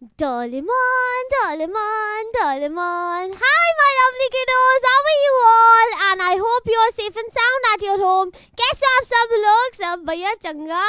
Doraemon, Doraemon, Doraemon. Hi, my lovely kiddos. How are you all? And I hope you are safe and sound at your home. कैसे हो आप सब लोग? सब भैया चंगा।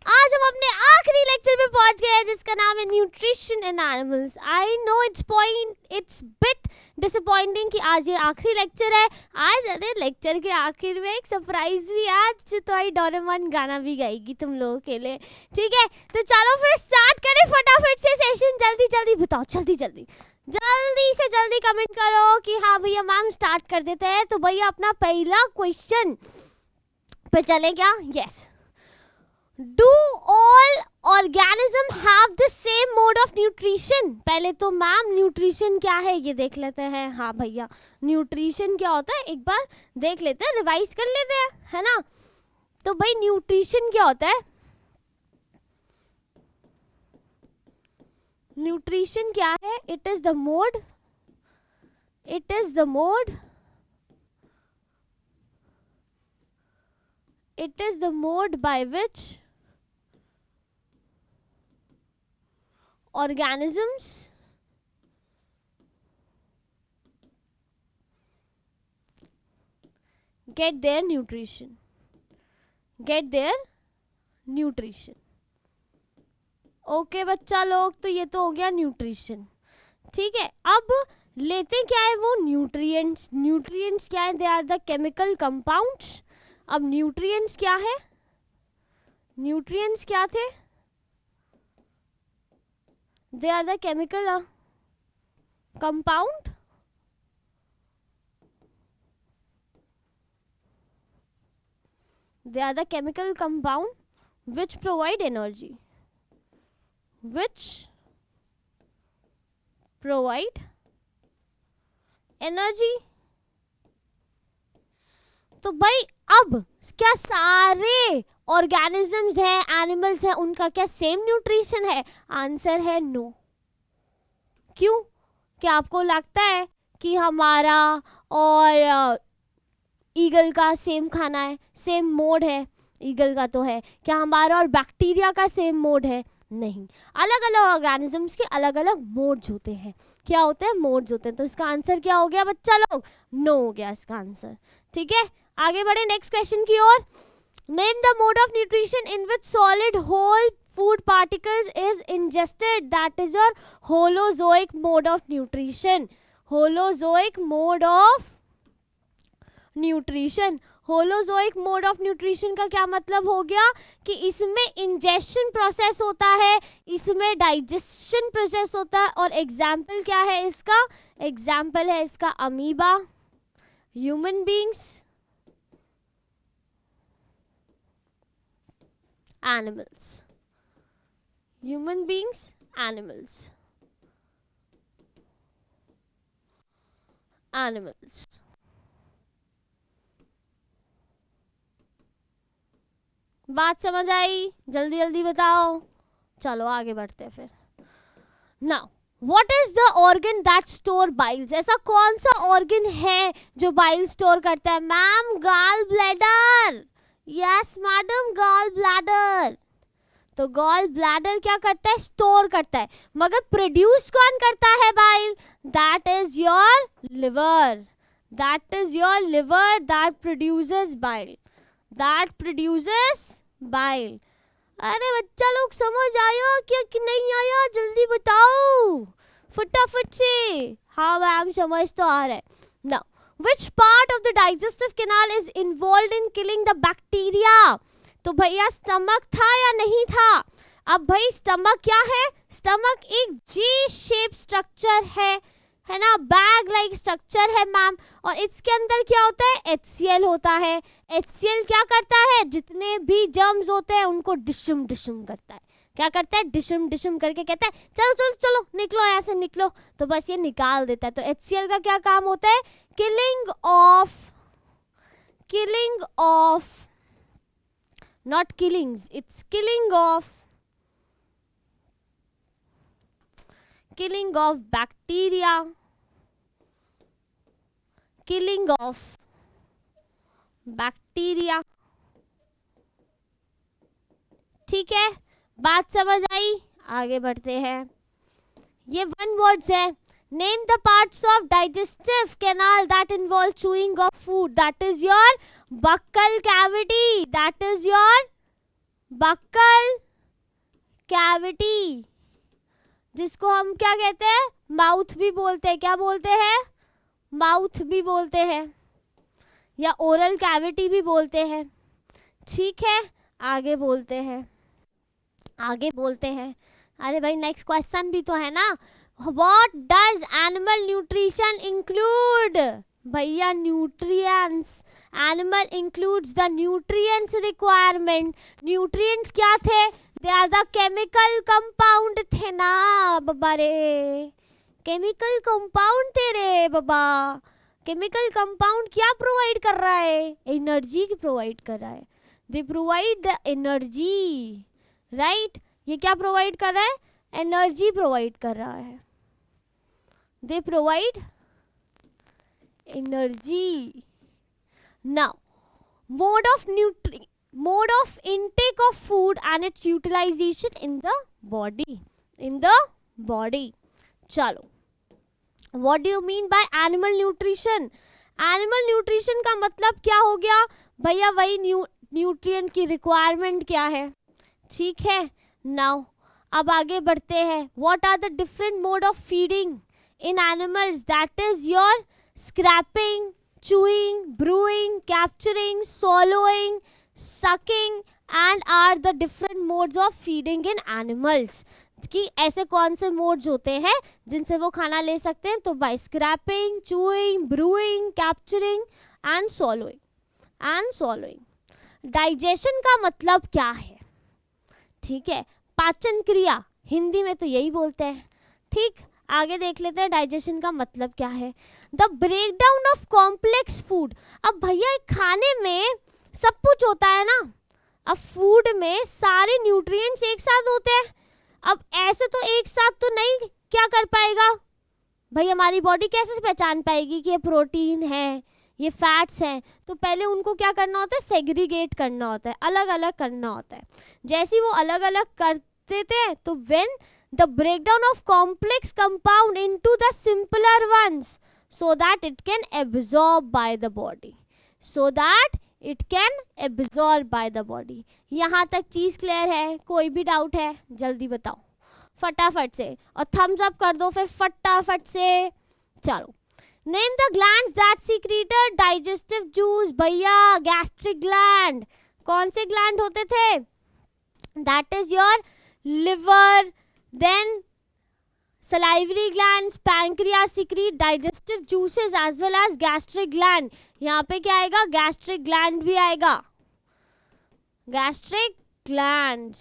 आज हम अपने आखिरी लेक्चर पे पहुंच गए हैं जिसका नाम है nutrition in animals. I know it's bit disappointing कि आज ये आखिरी लेक्चर है। आज अरे लेक्चर के आखिर में एक सरप्राइज भी है। आज तो आई डोरेमोन गाना भी गाएगी तुम लोगों के लिए, ठीक है? तो चलो फिर स्टार्ट करें फटाफट से सेशन। जल्दी जल्दी बताओ, जल्दी जल्दी जल्दी से जल्दी कमेंट करो कि हाँ भैया मैम स्टार्ट कर देते हैं। तो भैया अपना पहला क्वेश्चन पे चले क्या? Yes. Do all organism have the same mode of nutrition? पहले तो मैम न्यूट्रिशन क्या है ये देख लेते हैं। हाँ भैया न्यूट्रिशन क्या होता है एक बार देख लेते हैं, रिवाइज कर लेते हैं, है ना? तो भाई न्यूट्रिशन क्या होता है? न्यूट्रिशन क्या है? It is the mode, it is the mode, it is the mode by which organisms get their nutrition, get their nutrition। Okay बच्चा लोग, तो ये तो हो गया न्यूट्रिशन, ठीक है? अब लेते क्या है वो न्यूट्रिएंट्स। न्यूट्रिएंट्स क्या है? They are the chemical compounds. अब न्यूट्रिएंट्स क्या है? न्यूट्रिएंट्स क्या थे? They are the chemical compound they are the chemical compound which provide energy, which provide energy। तो भाई अब क्या सारे ऑर्गेनिजम्स हैं, एनिमल्स हैं, उनका क्या सेम न्यूट्रिशन है? आंसर है नो। क्यों? क्या आपको लगता है कि हमारा और ईगल का सेम खाना है, सेम मोड है? ईगल का तो है। क्या हमारा और बैक्टीरिया का सेम मोड है? नहीं। अलग अलग ऑर्गेनिजम्स के अलग अलग मोड्स होते हैं। क्या होते हैं? मोड्स होते हैं। तो इसका आंसर क्या हो गया बच्चा लोग? नो हो गया इसका आंसर, ठीक है? आगे बढ़े नेक्स्ट क्वेश्चन की ओर। Name the mode of nutrition in which solid whole food particles is ingested. That is your holozoic mode of nutrition. Holozoic mode of nutrition. Holozoic mode of nutrition का क्या मतलब हो गया? कि इसमें इंजेशन प्रोसेस होता है, इसमें डाइजेशन प्रोसेस होता है। और एग्जाम्पल क्या है इसका? एग्जाम्पल है इसका amoeba, human beings, animals, human beings, animals, animals। बात समझ आई? जल्दी जल्दी बताओ। चलो आगे बढ़ते हैं फिर। Now what is the organ that store Biles? ऐसा कौन सा ऑर्गन है जो बाइल स्टोर करता है? Ma'am gall bladder. Yes madam, gall bladder. तो गॉल ब्लैडर क्या करता है? स्टोर करता है। मगर प्रोड्यूस कौन करता है bile? That is your liver. That is your liver that produces bile, that produces bile. अरे बच्चा लोग समझ आया क्या कि नहीं आया? जल्दी बताओ फटाफट से। हाँ मैम समझ तो आ रहा है। Now which part of the digestive canal is involved in killing the bacteria? तो भैया स्टमक था या नहीं था? अब भाई स्टमक क्या है? स्टमक एक जी शेप स्ट्रक्चर है ना? बैग लाइक स्ट्रक्चर है मैम। और इसके अंदर क्या होता है? HCl होता है। HCl क्या करता है? जितने भी जर्म्स होते हैं उनको डिशम डिशम करता है। क्या करता है? डिशम डिशम करके कहता है चलो चलो चलो निकलो यहाँ से निकलो। तो बस ये निकाल देता है। तो HCl का क्या काम होता है? killing of not killings, it's killing of bacteria, killing of bacteria। ठीक है, बात समझ आई? आगे बढ़ते हैं। ये वन वर्ड्स है. Name the parts of digestive canal that involve chewing of food. That is your buccal cavity. That is your buccal cavity, जिसको हम क्या कहते हैं, माउथ भी बोलते हैं. क्या बोलते हैं? माउथ भी बोलते हैं या ओरल कैविटी भी बोलते हैं. ठीक है, आगे बोलते हैं, आगे बोलते हैं. अरे भाई नेक्स्ट क्वेश्चन भी तो है ना. What does animal nutrition include? भैया nutrients. Animal includes the nutrients requirement. Nutrients क्या थे? They are the chemical compound थे ना बाबा रे. केमिकल कंपाउंड थे रे बाबा. केमिकल कंपाउंड क्या प्रोवाइड कर रहा है? एनर्जी प्रोवाइड कर रहा है. They provide the energy, right. ये क्या प्रोवाइड कर रहा है? एनर्जी प्रोवाइड कर रहा है. They provide energy. Now mode of intake of food and its utilization in the body. चलो, what do you mean by animal nutrition? Animal nutrition का मतलब क्या हो गया भैया? वही न्यूट्रिएंट की रिक्वायरमेंट क्या है. ठीक है, नाउ अब आगे बढ़ते हैं. What are the different mode of feeding in animals? That is your scraping, chewing, brewing, capturing, swallowing, sucking and are the different modes of feeding in animals. कि ऐसे कौन से मोड्स होते हैं जिनसे वो खाना ले सकते हैं? तो by scraping, chewing, brewing, capturing and swallowing. Digestion का मतलब क्या है? ठीक है, पाचन क्रिया, हिंदी में तो यही बोलते हैं. ठीक, आगे देख लेते हैं डाइजेशन का मतलब क्या है. The breakdown of complex food. अब भैया खाने में सब कुछ होता है ना. अब फूड में सारे न्यूट्रिएंट्स एक साथ होते हैं. अब ऐसे तो एक साथ तो नहीं क्या कर पाएगा भाई. हमारी बॉडी कैसे पहचान पाएगी कि ये प्रोटीन है, ये फैट्स हैं? तो पहले उनको क्या करना होता है? सेग्रीगेट करना होता है, अलग अलग करना होता है. जैसे ही वो अलग अलग करते थे तो when the breakdown of complex compound into the simpler ones so that it can absorb by the body. यहाँ तक चीज क्लियर है? कोई भी डाउट है? जल्दी बताओ फटाफट से, और थम्स अप कर दो फिर फटाफट से. चलो, name the glands that secreted digestive juice. भैया गैस्ट्रिक ग्लैंड. कौन से ग्लैंड होते थे? That is your liver, then salivary glands, pancreas secrete digestive juices as well as gastric gland. यहाँ पे क्या आएगा? gastric gland भी आएगा. gastric glands.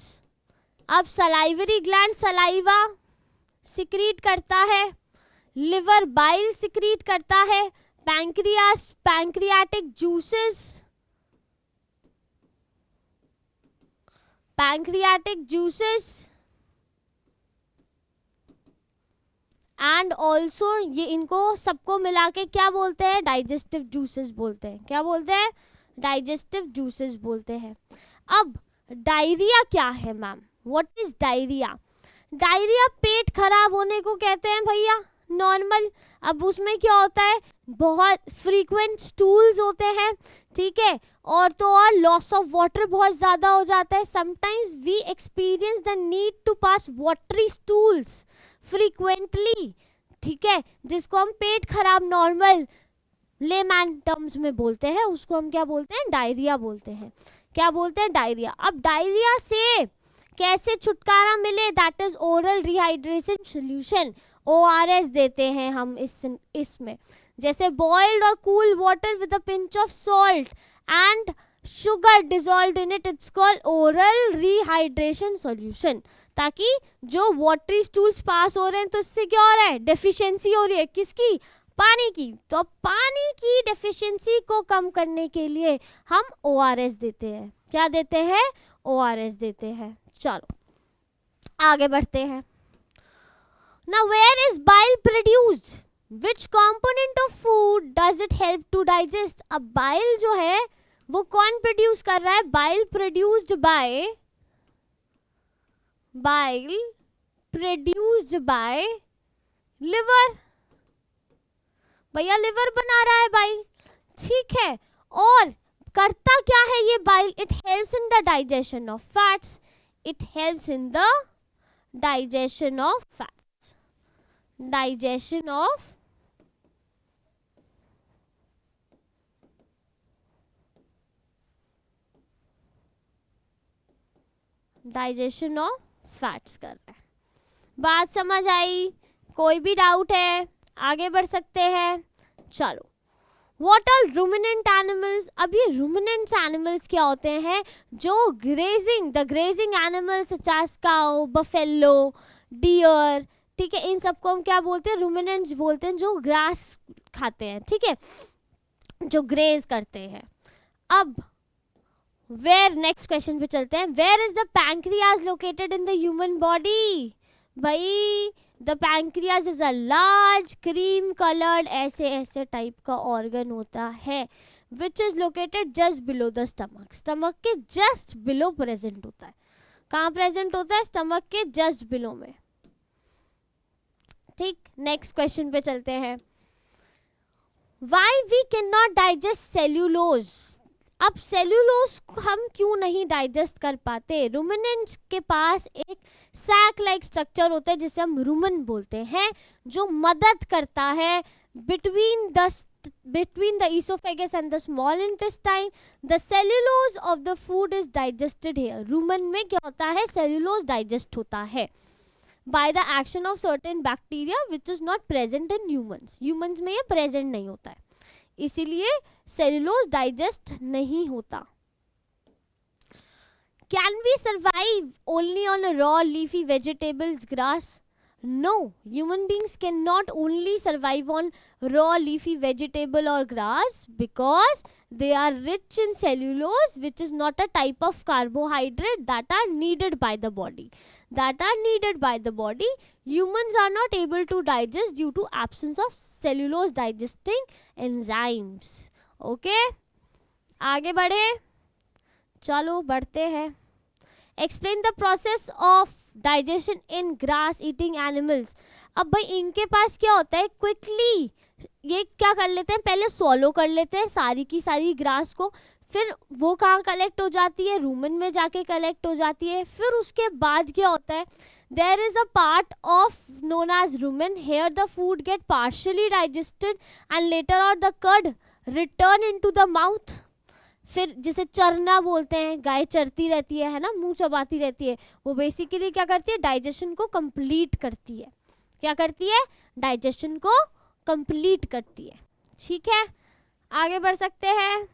अब salivary gland saliva secrete करता है, liver bile secrete करता है, pancreas pancreatic juices and also ये इनको सबको मिला के क्या बोलते हैं? डाइजेस्टिव जूसेस बोलते हैं. क्या बोलते हैं? डाइजेस्टिव जूसेस बोलते हैं. अब डायरिया क्या है ma'am? What is diarrhoea? Diarrhoea पेट खराब होने को कहते हैं भैया, नॉर्मल. अब उसमें क्या होता है? बहुत फ्रीक्वेंट स्टूल्स होते हैं. ठीक है, और तो और लॉस ऑफ वाटर बहुत ज़्यादा हो जाता है. Sometimes we experience the need to pass watery stools frequently. ठीक है, जिसको हम पेट खराब नॉर्मल लेमैन टर्म्स में बोलते हैं, उसको हम क्या बोलते हैं? डायरिया बोलते हैं. क्या बोलते हैं? डायरिया. अब डायरिया से कैसे छुटकारा मिले? That is oral rehydration solution. ORS देते हैं हम इसमें. जैसे बॉइल्ड और cool water with a pinch of salt and sugar dissolved in it, it's called oral rehydration solution. ताकि जो वाटरी स्टूल्स पास हो रहे हैं तो इससे क्या हो रहा है? डेफिशिएंसी हो रही है. किसकी? पानी की. तो पानी की डेफिशिएंसी को कम करने के लिए हम ORS देते हैं. क्या देते हैं? ORS देते हैं. चलो आगे बढ़ते हैं. Now where is bile produced? Which component of food does it help to digest? अब bile जो है वो कौन प्रोड्यूस कर रहा है? Bile produced by लिवर, भैया लिवर बना रहा है बाइल, ठीक है। और करता क्या है ये bile? It helps in the digestion of fats, it helps in the digestion of fats, digestion of fats कर रहा है। बात समझ आई? कोई भी डाउट है आगे बढ़ सकते हैं। चलो, व्हाट आर रूमिनेंट एनिमल्स? अब ये रूमिनेंट एनिमल्स क्या होते हैं? जो the grazing animals such as cow, buffalo, deer, ठीक है, इन सबको हम क्या बोलते हैं? रूमिनेंट्स बोलते हैं, जो ग्रास खाते हैं, ठीक है, जो ग्रेज करते हैं। अब नेक्स्ट क्वेश्चन पे चलते हैं। Where is the pancreas located in the human body? भाई the pancreas is a large cream coloured ऐसे टाइप का ऑर्गन होता है, which is located just below the stomach, stomach के जस्ट बिलो प्रेजेंट होता है। कहाँ प्रेजेंट होता है? स्टमक के जस्ट बिलो में, ठीक। नेक्स्ट क्वेश्चन पे चलते हैं। Why we can not digest cellulose? अब सेल्यूलोज हम क्यों नहीं डाइजेस्ट कर पाते? रूमिनेंट्स के पास एक सैक लाइक स्ट्रक्चर होता है जिसे हम रूमन बोलते हैं, जो मदद करता है between the esophagus and the small intestine. The cellulose of the food is digested here. Roman में क्या होता है? सेल्यूलोज डाइजेस्ट होता है by the action of certain bacteria which is not present in humans. Humans में ये present नहीं होता है, इसीलिए सेल्यूलोज डाइजेस्ट नहीं होता। Can we survive only on a raw leafy vegetables, grass? No, human beings cannot only survive on raw leafy vegetable or grass because they are rich in cellulose, which is not a type of carbohydrate that are needed by the body. Humans are not able to digest due to absence of cellulose digesting enzymes. Okay? आगे बढ़े, चलो बढ़ते हैं। Explain the process of digestion in grass eating animals. अब भाई इनके पास क्या होता है? क्विकली ये क्या कर लेते हैं? पहले swallow कर लेते हैं सारी की सारी ग्रास को, फिर वो कहाँ कलेक्ट हो जाती है? रूमन में जाके कलेक्ट हो जाती है। फिर उसके बाद क्या होता है? There is a part of known as rumen. Here the food get partially digested and later on the curd return into the mouth. फिर जिसे चरना बोलते हैं, गाय चरती रहती है ना, मुंह चबाती रहती है, वो बेसिकली क्या करती है? डाइजेशन को कंप्लीट करती है। क्या करती है? डाइजेशन को कंप्लीट करती है, ठीक है। आगे बढ़ सकते हैं।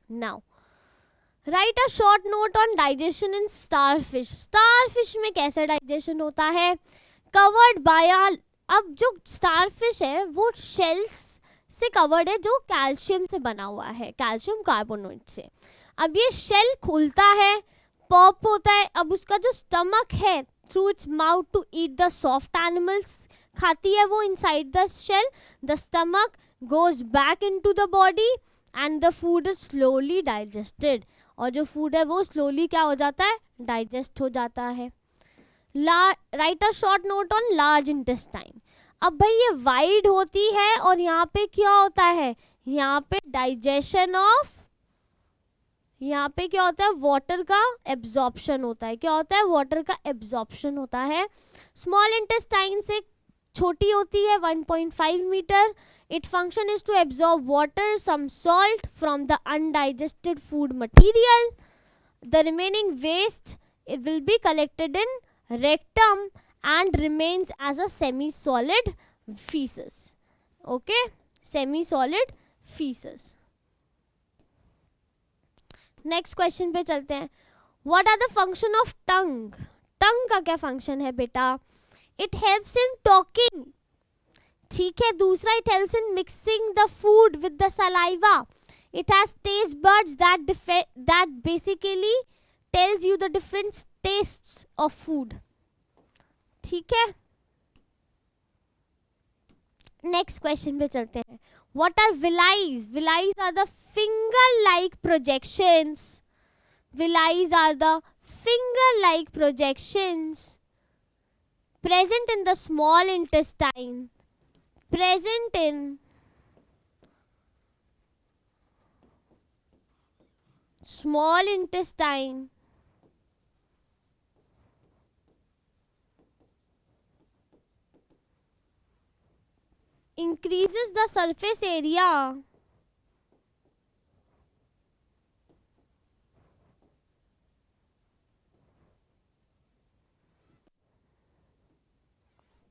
Now right a short note on digestion in starfish. Starfish में कैसे डाइजेशन होता है? कवर्ड बाय, अब जो स्टारफिश है वो शेल्स से कवर्ड है, जो कैल्शियम से बना हुआ है, कैल्शियम कार्बोनेट से। अब ये शेल खुलता है, पॉप होता है। अब उसका जो स्टमक है, through its mouth to eat the soft animals, खाती है वो inside the shell. The stomach goes back into the body and the food is slowly digested, और जो फूड है वो स्लोली क्या हो जाता है? डाइजेस्ट हो जाता है। Right a short note on large intestine. अब भाई ये वाइड होती है और यहाँ पे क्या होता है? यहाँ पे डाइजेशन ऑफ, यहाँ पे क्या होता है? वाटर का एब्जॉर्प्शन होता है। क्या होता है? वाटर का एब्जॉर्प्शन होता है। स्मॉल इंटेस्टाइन से छोटी होती है, 1.5 metre. Its function is to absorb water, some salt from the undigested food material. The remaining waste, it will be collected in rectum and remains as a semi-solid feces. Okay, semi-solid feces. Next question पे चलते हैं। What are the function of tongue? Tongue का क्या function है बेटा? It helps in talking. ठीक है। दूसरा, it helps in mixing the food with the saliva. It has taste buds that basically tells you the different tastes of food. ठीक है। Next question पे चलते हैं। What are villi? Villi are the finger-like projections. Villi are the finger-like projections present in the small intestine, present in small intestine, increases the surface area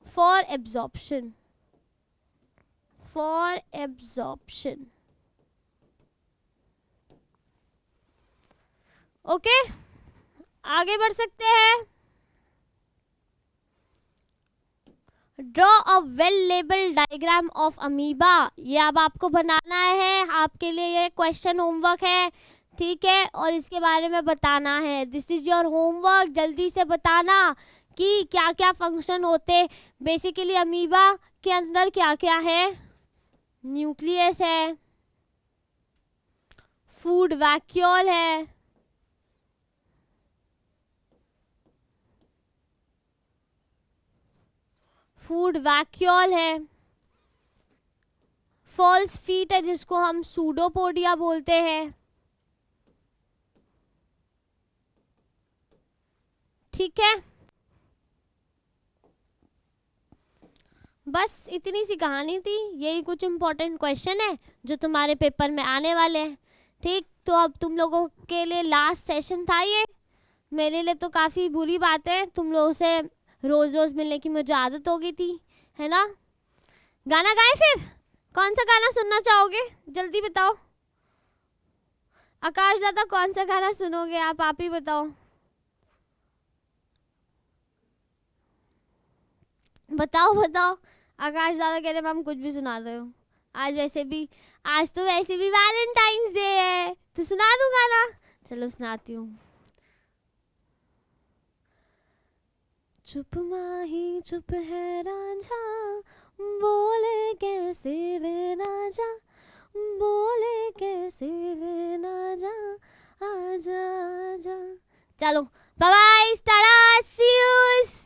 for absorption, for absorption. Okay, आगे बढ़ सकते हैं. Draw a well label diagram of amoeba. ये अब आपको बनाना है, आपके लिए ये क्वेश्चन होमवर्क है, ठीक है, और इसके बारे में बताना है. This is your homework. जल्दी से बताना कि क्या क्या फंक्शन होते. बेसिकली अमीबा के अंदर क्या क्या है. न्यूक्लियस है, फूड वैक्यूल है, फूड वैक्यूल है, फॉल्स फीट है जिसको हम सूडोपोडिया बोलते हैं, ठीक है. बस इतनी सी कहानी थी. यही कुछ इंपॉर्टेंट क्वेश्चन है जो तुम्हारे पेपर में आने वाले हैं, ठीक. तो अब तुम लोगों के लिए लास्ट सेशन था ये. मेरे लिए तो काफ़ी बुरी बात है, तुम लोगों से रोज़ रोज़ मिलने की मुझे आदत हो गई थी, है ना. गाना गाएं फिर. कौन सा गाना सुनना चाहोगे, जल्दी बताओ. आकाश दादा कौन सा गाना सुनोगे आप ही बताओ. बताओ बताओ. आकाश दादा कह रहे मैम कुछ भी सुना दो. आज तो वैसे भी वैलेंटाइंस डे है, तो सुना दूं गाना. चलो सुनाती हूँ. चुप माही चुप है रांझा, बोले कैसे वे राजा, बोले कैसे वे राजा, आजा आजा. चलो bye bye, tata, see you.